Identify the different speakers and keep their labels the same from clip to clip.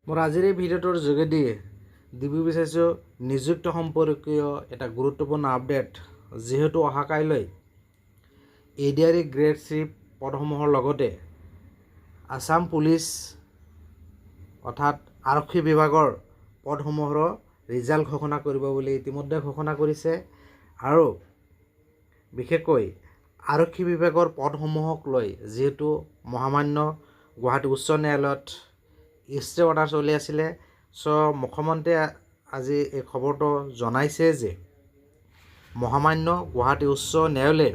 Speaker 1: মোৰ আজিৰ এই ভিডিঅ'টোৰ যোগেদি দিব বিচাৰিছোঁ নিযুক্তি সম্পৰ্কীয় এটা গুৰুত্বপূৰ্ণ আপডেট। যিহেতু অহা কাইলৈ ADRE গ্ৰেড 3 পদসমূহৰ লগতে আসাম পুলিচ অৰ্থাৎ আৰক্ষী বিভাগৰ পদসমূহৰো ৰিজাল্ট ঘোষণা কৰিব বুলি ইতিমধ্যে ঘোষণা কৰিছে। আৰু বিশেষকৈ আৰক্ষী বিভাগৰ পদসমূহক লৈ যিহেতু মহামান্য গুৱাহাটী উচ্চ ন্যায়ালয়ত ষ্টে অৰ্ডাৰ চলি আছিলে, মুখ্যমন্ত্ৰীয়ে আজি এই খবৰটো জনাইছে যে মহামান্য গুৱাহাটী উচ্চ ন্যায়ালয়ে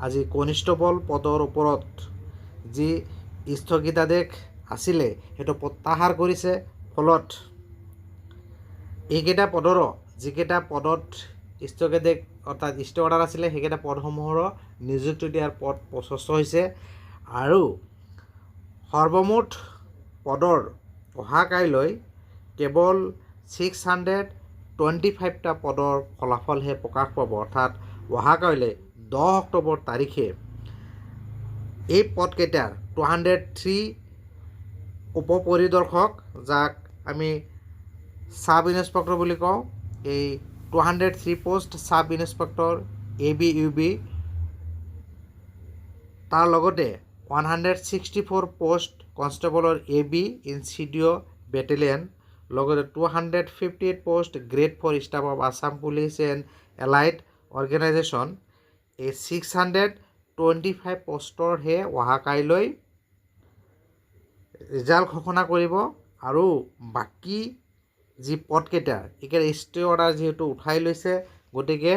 Speaker 1: আজি কনিষ্টবল পদৰ ওপৰত যি স্থগিতাদেশ আছিলে সেইটো প্ৰত্যাহাৰ কৰিছে। ফলত এইকেইটা পদৰো যিকেইটা পদত স্থগিতাদেশ অৰ্থাৎ ষ্টে অৰ্ডাৰ আছিলে সেইকেইটা পদসমূহৰো নিযুক্তি দিয়াৰ পদ প্ৰশস্ত হৈছে। আৰু সৰ্বমুঠ পদৰ অহা কাইলৈ কেৱল 625টা পদৰ ফলাফলহে প্ৰকাশ পাব। অৰ্থাৎ অহা কাইলৈ 10 অক্টোবৰ তাৰিখে এই পদকেইটাৰ 203 উপপৰিদৰ্শক, যাক আমি সাব ইন্সপেক্টৰ বুলি কওঁ, এই 203 পোষ্ট সাব ইন্সপেক্টৰ ABUB, তাৰ লগতে 164 পোষ্ট কনষ্টেবলৰ AB ইনচিডিঅ বেটেলিয়ন, লগতে 258 post grade 4 staff of Assam police and allied organisation. এই 625 পোষ্টৰহে অহা কাইলৈ ৰিজাল্ট ঘোষণা কৰিব। আৰু বাকী যি পদকেইটা এইকেইটা ষ্টে অৰ্ডাৰ যিহেতু উঠাই লৈছে, গতিকে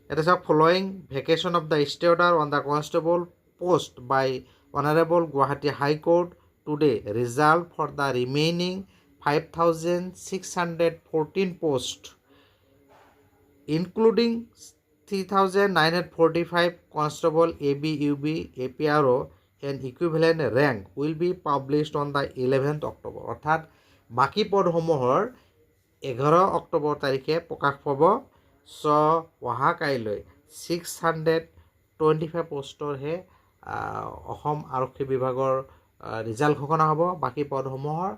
Speaker 1: এটা চাওক, following vacation of the stay order on the constable post by honourable Guwahati high court today, result for the remaining 5614 post including 3945 constable ABUB APRO and equivalent rank will be published on the 11th October। অৰ্থাৎ বাকী পদসমূহৰ 11 অক্টোবৰ তাৰিখে প্ৰকাশ পাব। অহা কাইলৈ 625 পোষ্টৰহে অসম আৰক্ষী বিভাগৰ result ঘোষণা হ'ব। বাকী পদসমূহৰ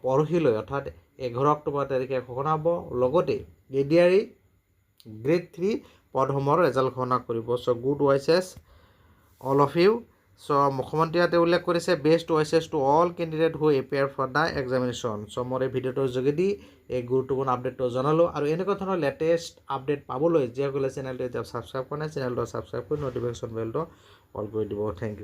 Speaker 1: পৰহিলৈ অৰ্থাৎ 11 অক্টোবৰ তাৰিখে ঘোষণা হ'ব। লগতে ADRE গ্ৰেড 3 পদসমূহৰ ৰিজাল্ট ঘোষণা কৰিব। Good wishes all of you. মুখ্যমন্ত্ৰীহঁতে উল্লেখ কৰিছে best wishes to all candidate who appear for the examination. মোৰ এই ভিডিঅ'টোৰ যোগেদি এই গুৰুত্বপূৰ্ণ আপডেটটো জনালোঁ। আৰু এনেকুৱা ধৰণৰ লেটেষ্ট আপডেট পাবলৈ যিসকলে চেনেলটো এতিয়া ছাবস্ক্ৰাইব কৰা নাই, চেনেলটো ছাবস্ক্ৰাইব কৰি ন'টিফিকেশ্যন বেলটো অল কৰি দিব। Thank U.